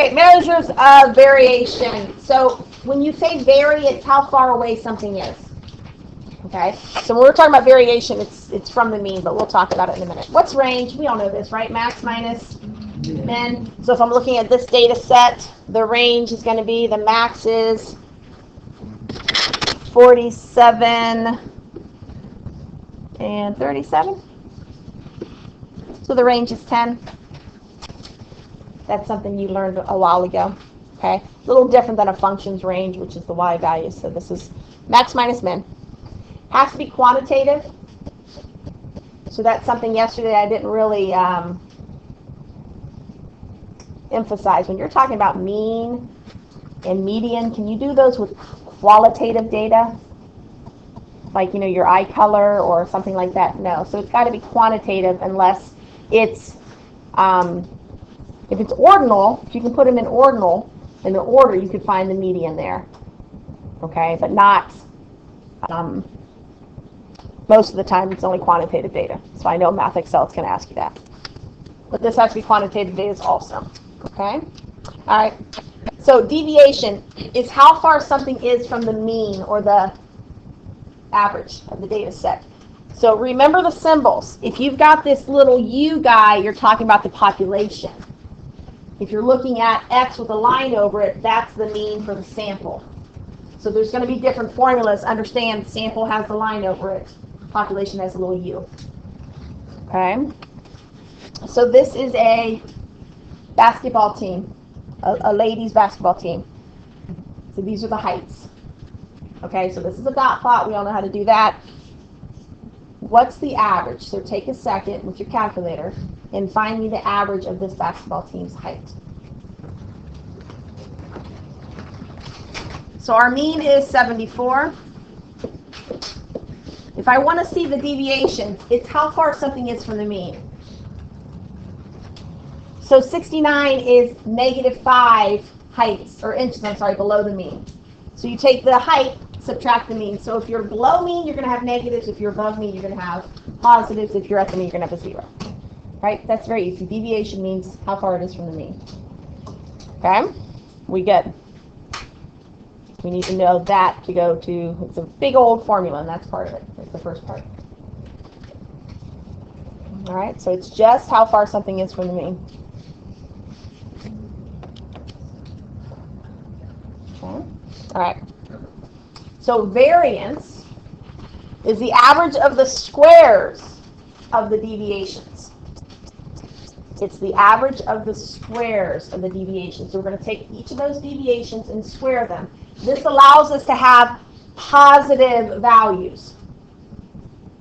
Okay, measures of variation. So when you say vary, it's how far away something is. Okay, so when we're talking about variation, it's from the mean, but we'll talk about it in a minute. What's range? We all know this, right? Max minus min. So if I'm looking at this data set, the range is going to be, the max is 47 and 37. So the range is 10. That's something you learned a while ago. Okay, a little different than a function's range, which is the y value. So this is max minus min. Has to be quantitative. So that's something yesterday I didn't really emphasize. When you're talking about mean and median, can you do those with qualitative data? Like, your eye color or something like that? No. So it's got to be quantitative unless it's, if it's ordinal, if you can put them in ordinal, in the order, you could find the median there. Okay, but not, most of the time it's only quantitative data. So I know Math Excel is going to ask you that. But this has to be quantitative data also. Okay? All right. So deviation is how far something is from the mean or the average of the data set. So remember the symbols. If you've got this little U guy, you're talking about the population. If you're looking at X with a line over it, that's the mean for the sample. So there's going to be different formulas. Understand, sample has the line over it. Population has a little U. Okay? So this is a basketball team, a ladies basketball team. So these are the heights. Okay, so this is a dot plot. We all know how to do that. What's the average? So take a second with your calculator and find me the average of this basketball team's height. So our mean is 74. If I want to see the deviation, it's how far something is from the mean. So 69 is -5 heights, or inches, below the mean. So you take the height, subtract the mean. So if you're below mean, you're going to have negatives. If you're above mean, you're going to have positives. If you're at the mean, you're going to have a 0. Right? That's very easy. Deviation means how far it is from the mean. Okay? We good. We need to know that to go to, it's a big old formula, and that's part of it. That's the first part. All right, so it's just how far something is from the mean. Okay. All right. So variance is the average of the squares of the deviations. It's the average of the squares of the deviations. So we're going to take each of those deviations and square them. This allows us to have positive values.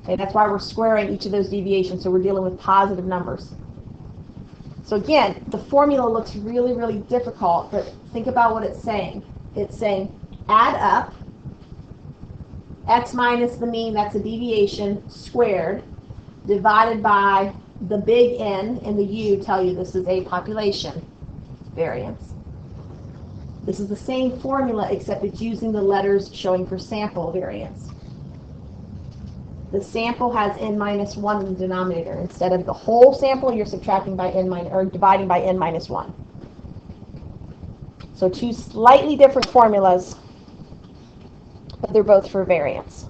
Okay, that's why we're squaring each of those deviations, so we're dealing with positive numbers. So again, the formula looks really, really difficult, but think about what it's saying. It's saying add up x minus the mean, that's a deviation, squared, divided by the big N and the U tell you this is a population variance. This is the same formula, except it's using the letters showing for sample variance. The sample has n minus 1 in the denominator. Instead of the whole sample, you're subtracting by n minus, or dividing by n minus 1. So two slightly different formulas, but they're both for variance.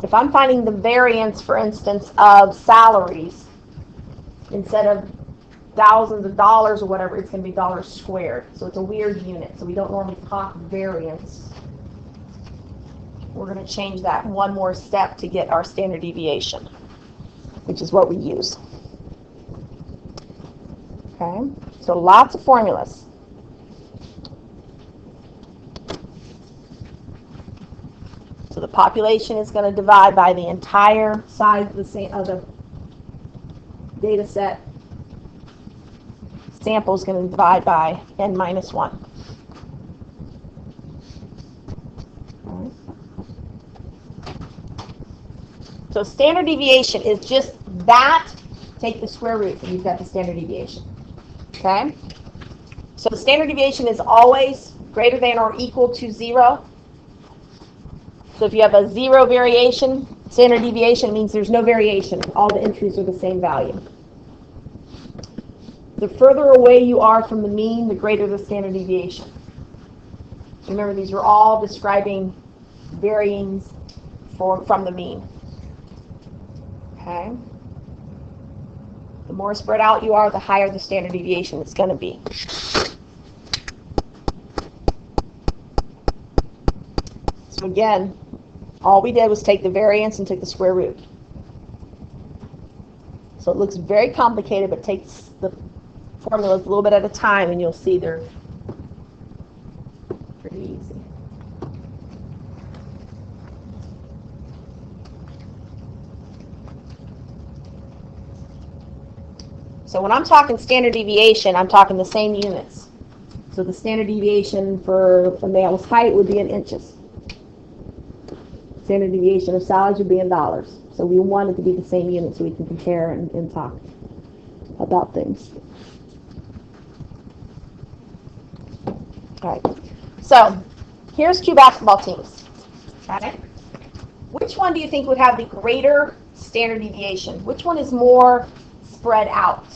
If I'm finding the variance, for instance, of salaries, instead of thousands of dollars or whatever, it's going to be dollars squared. So it's a weird unit. So we don't normally talk variance. We're going to change that one more step to get our standard deviation, which is what we use. Okay, so lots of formulas. So the population is going to divide by the entire size of the data set. Sample is going to divide by n minus 1. Right. So standard deviation is just that. Take the square root and you've got the standard deviation. Okay? So the standard deviation is always greater than or equal to 0. So if you have a 0 variation, standard deviation means there's no variation. All the entries are the same value. the further away you are from the mean, the greater the standard deviation. Remember, these are all describing varying from the mean. Okay? The more spread out you are, the higher the standard deviation is going to be. So again, all we did was take the variance and take the square root. So it looks very complicated, but takes the formulas a little bit at a time, and you'll see they're pretty easy. So when I'm talking standard deviation, I'm talking the same units. So the standard deviation for a male's height would be in inches. Standard deviation of size would be in dollars. So we want it to be the same unit so we can compare and talk about things. All right. So here's two basketball teams. Okay. Which one do you think would have the greater standard deviation? Which one is more spread out?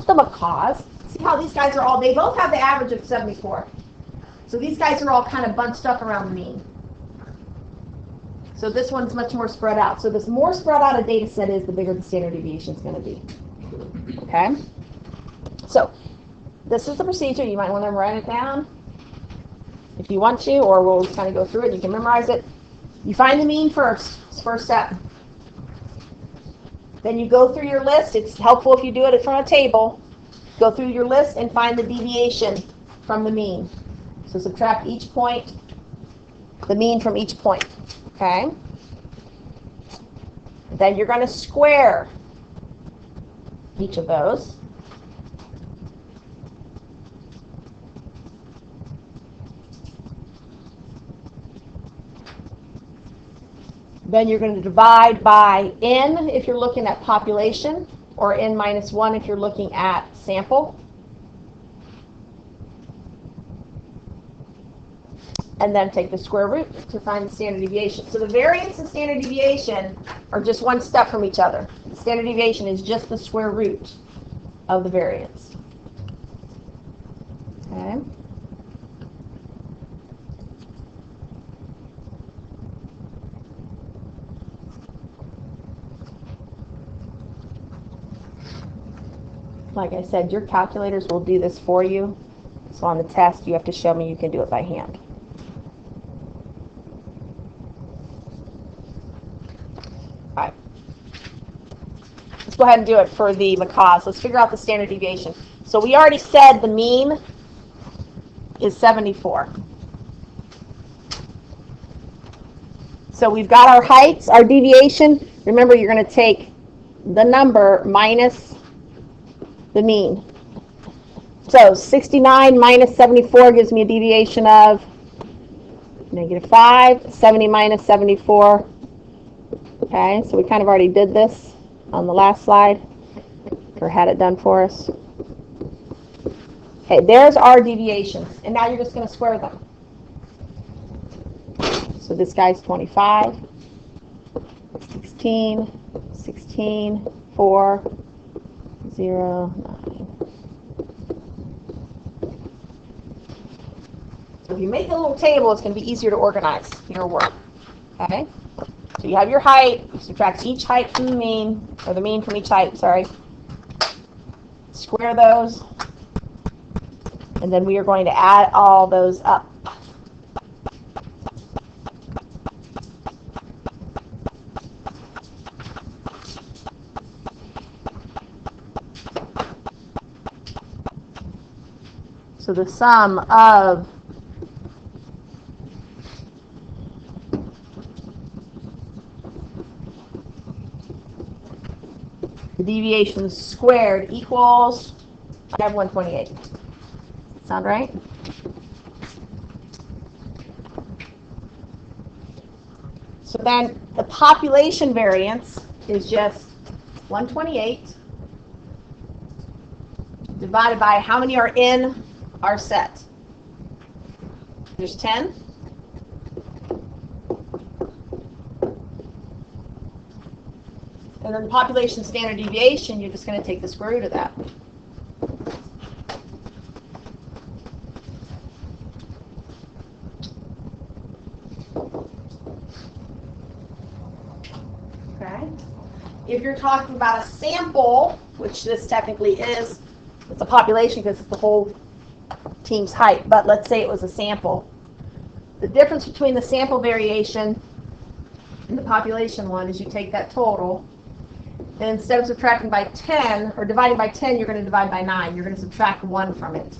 The macaws. See how these guys are all, they both have the average of 74. So these guys are all kind of bunched up around the mean. So this one's much more spread out. So the more spread out a data set is, the bigger the standard deviation is going to be. Okay? So this is the procedure. You might want to write it down if you want to, or we'll kind of go through it. You can memorize it. You find the mean first step. Then you go through your list. It's helpful if you do it from a table. Go through your list and find the deviation from the mean. So subtract each point, the mean from each point. Okay? Then you're going to square each of those. Then you're going to divide by n if you're looking at population, or n minus 1 if you're looking at sample. And then take the square root to find the standard deviation. So the variance and standard deviation are just one step from each other. The standard deviation is just the square root of the variance. Okay. Like I said, your calculators will do this for you. So on the test, you have to show me you can do it by hand. All right. Let's go ahead and do it for the macaws. Let's figure out the standard deviation. So we already said the mean is 74. So we've got our heights, our deviation. Remember, you're going to take the number minus the mean. So 69 minus 74 gives me a deviation of -5. 70 minus 74. Okay, so we kind of already did this on the last slide, or had it done for us. Okay, there's our deviations. And now you're just going to square them. So this guy's 25, 16, 16, 4, 0, 9. So if you make a little table, it's going to be easier to organize your work. Okay? So you have your height, you subtract each height from the mean, or the mean from each height, sorry. Square those, and then we are going to add all those up. So the sum of the deviations squared equals, I have 128. Sound right? So then the population variance is just 128 divided by how many are in our set. There's 10. And then the population standard deviation, you're just going to take the square root of that. Okay. If you're talking about a sample, which this technically is, it's a population because it's the whole team's height, but let's say it was a sample. The difference between the sample variation and the population one is you take that total, and instead of subtracting by 10, or dividing by 10, you're going to divide by 9. You're going to subtract 1 from it.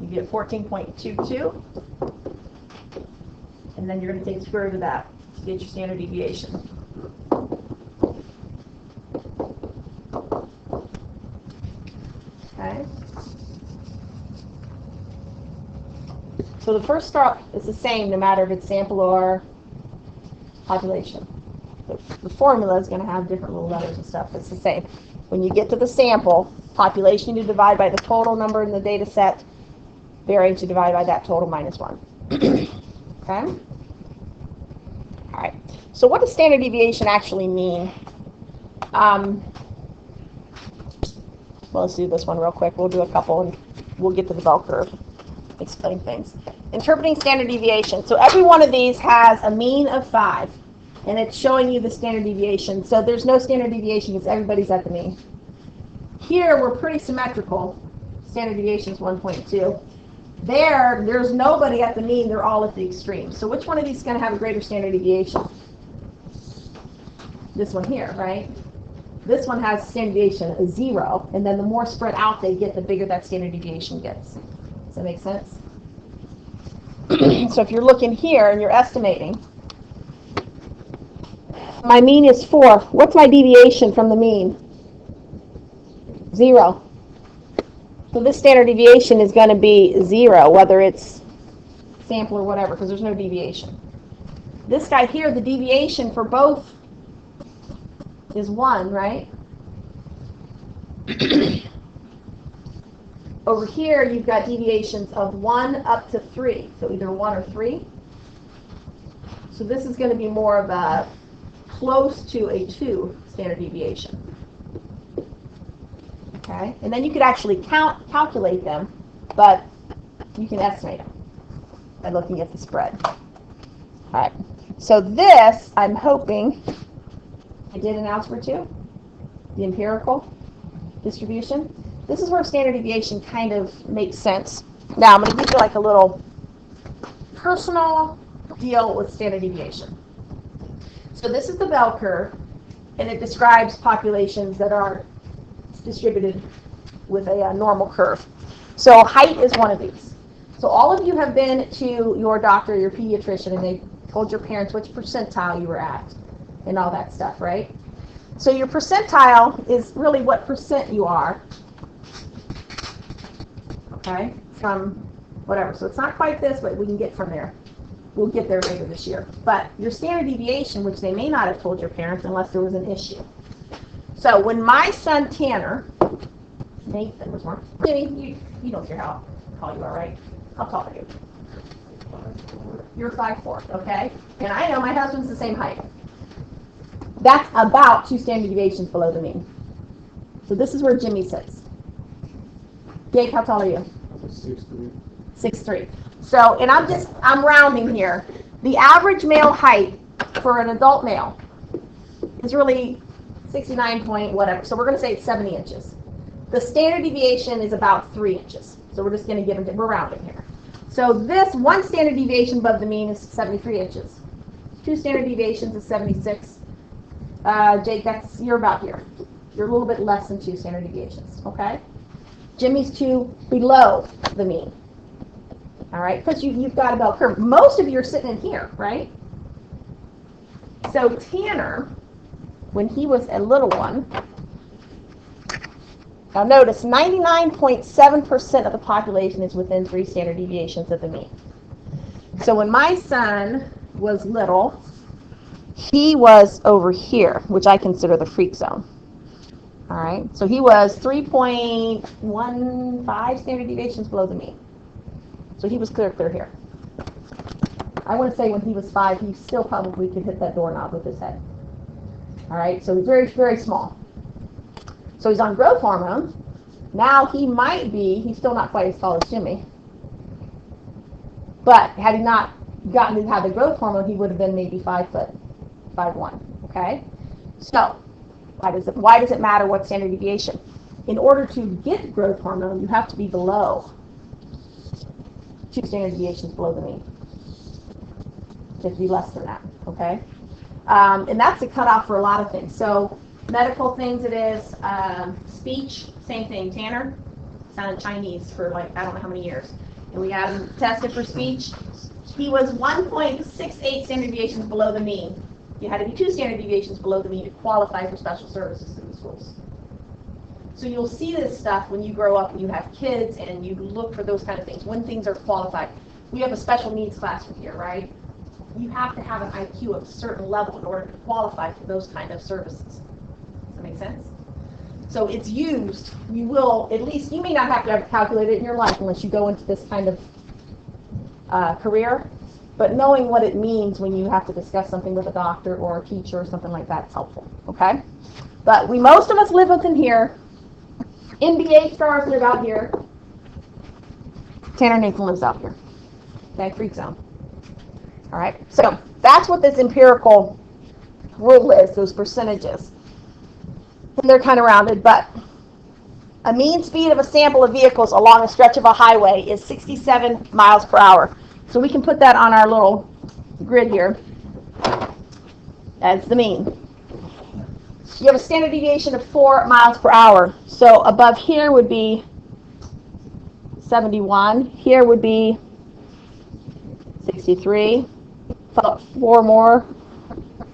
You get 14.22, and then you're going to take the square root of that to get your standard deviation. Okay. So the first step is the same no matter if it's sample or population. The formula is going to have different little letters and stuff. It's the same. When you get to the sample, population you divide by the total number in the data set, variance you divide by that total minus 1. Okay? All right. So what does standard deviation actually mean? Well, let's do this one real quick. We'll do a couple and we'll get to the bell curve. Explain things. Interpreting standard deviation. So every one of these has a mean of 5, and it's showing you the standard deviation. So there's no standard deviation because everybody's at the mean. Here, we're pretty symmetrical. Standard deviation is 1.2. There's nobody at the mean. They're all at the extreme. So which one of these is going to have a greater standard deviation? This one here, right? This one has standard deviation of 0, and then the more spread out they get, the bigger that standard deviation gets. Does that make sense? So if you're looking here and you're estimating, my mean is 4. What's my deviation from the mean? 0. So this standard deviation is going to be 0, whether it's sample or whatever, because there's no deviation. This guy here, the deviation for both is 1, right? Over here, you've got deviations of 1 up to 3, so either 1 or 3. So this is going to be more of a close to a 2 standard deviation. Okay, and then you could actually calculate them, but you can estimate them by looking at the spread. All right, so this, I'm hoping, I did in Algebra 2, the empirical distribution. This is where standard deviation kind of makes sense. Now, I'm going to give you like a little personal deal with standard deviation. So this is the bell curve, and it describes populations that are distributed with a normal curve. So height is one of these. So all of you have been to your doctor, your pediatrician, and they told your parents which percentile you were at and all that stuff, right? So your percentile is really what percent you are, okay, from whatever. So it's not quite this, but we can get from there. We'll get there later this year. But your standard deviation, which they may not have told your parents unless there was an issue. So when my son Tanner, Nathan was born, Jimmy, you don't care how tall you are, right? How tall are you? You're 5'4", okay? And I know my husband's the same height. That's about 2 standard deviations below the mean. So this is where Jimmy sits. Jake, how tall are you? 6'3". 6'3". So, and I'm rounding here. The average male height for an adult male is really 69 point whatever. So we're going to say it's 70 inches. The standard deviation is about 3 inches. So we're just going to give them, we're rounding here. So this one standard deviation above the mean is 73 inches. 2 standard deviations is 76. Jake, you're about here. You're a little bit less than 2 standard deviations, okay? Jimmy's 2 below the mean. All right, because you've got a bell curve. Most of you are sitting in here, right? So Tanner, when he was a little one, now notice 99.7% of the population is within 3 standard deviations of the mean. So when my son was little, he was over here, which I consider the freak zone. All right, so he was 3.15 standard deviations below the mean. So he was clear here. I want to say when he was 5, he still probably could hit that doorknob with his head. All right, so he's very, very small. So he's on growth hormone. Now he might be, he's still not quite as tall as Jimmy. But had he not gotten to have the growth hormone, he would have been maybe 5 foot, 5'1", okay? So why does it matter what standard deviation? In order to get growth hormone, you have to be below 2 standard deviations below the mean. You have to be less than that, okay? And that's a cutoff for a lot of things. So medical things it is, speech, same thing. Tanner sounded Chinese for like, I don't know how many years. And we got him tested for speech. He was 1.68 standard deviations below the mean. You had to be 2 standard deviations below the mean to qualify for special services in the schools. So you'll see this stuff when you grow up and you have kids and you look for those kind of things, when things are qualified. We have a special needs classroom here, right? You have to have an IQ of a certain level in order to qualify for those kind of services. Does that make sense? So it's used, you will, at least, you may not have to ever calculate it in your life unless you go into this kind of career, but knowing what it means when you have to discuss something with a doctor or a teacher or something like that is helpful, okay? But most of us live within here. NBA stars live out here. Tanner Nathan lives out here. Okay, freak zone. All right, so that's what this empirical rule is, those percentages. And they're kind of rounded, but a mean speed of a sample of vehicles along a stretch of a highway is 67 miles per hour. So we can put that on our little grid here as the mean. You have a standard deviation of 4 miles per hour. So above here would be 71. Here would be 63. 4 more.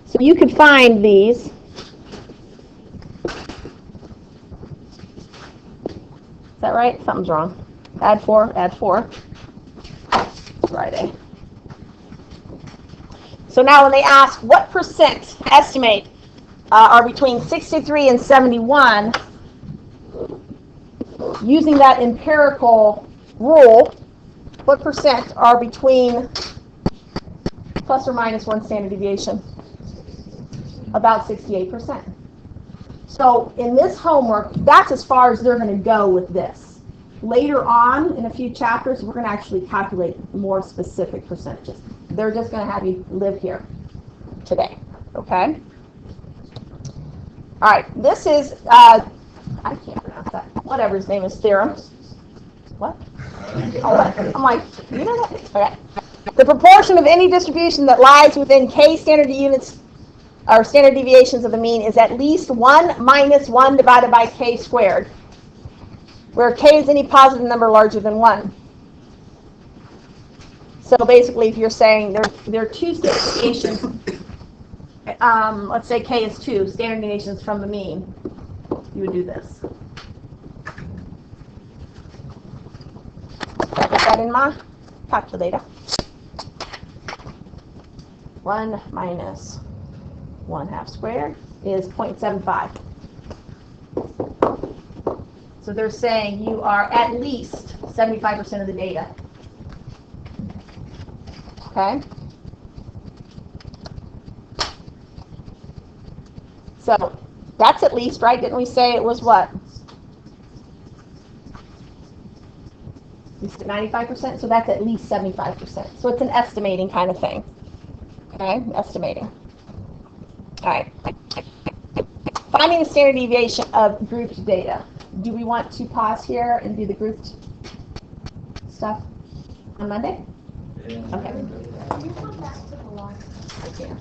So you could find these. Is that right? Something's wrong. Add 4, add 4. Friday. So now when they ask what percent estimate are between 63 and 71, using that empirical rule, what percent are between plus or minus 1 standard deviation? About 68%. So in this homework, that's as far as they're going to go with this. Later on, in a few chapters, we're going to actually calculate more specific percentages. They're just going to have you live here today, okay? All right, this is, I can't pronounce that, whatever his name is, theorem. What? Oh, I'm like, you know that? Okay. The proportion of any distribution that lies within k standard units or standard deviations of the mean is at least 1 minus 1 divided by k squared, where k is any positive number larger than 1. So basically, if you're saying there are 2 standard deviations, let's say k is 2 standard deviations from the mean, you would do this. Put that in my calculator. 1 minus 1/2 squared is 0.75. So they're saying you are at least 75% of the data. Okay? So that's at least, right? Didn't we say it was what? We said 95%, so that's at least 75%. So it's an estimating kind of thing. Okay, estimating. All right. Finding the standard deviation of grouped data. Do we want to pause here and do the grouped stuff on Monday? Yeah. Okay. Can you come back to the line? I can.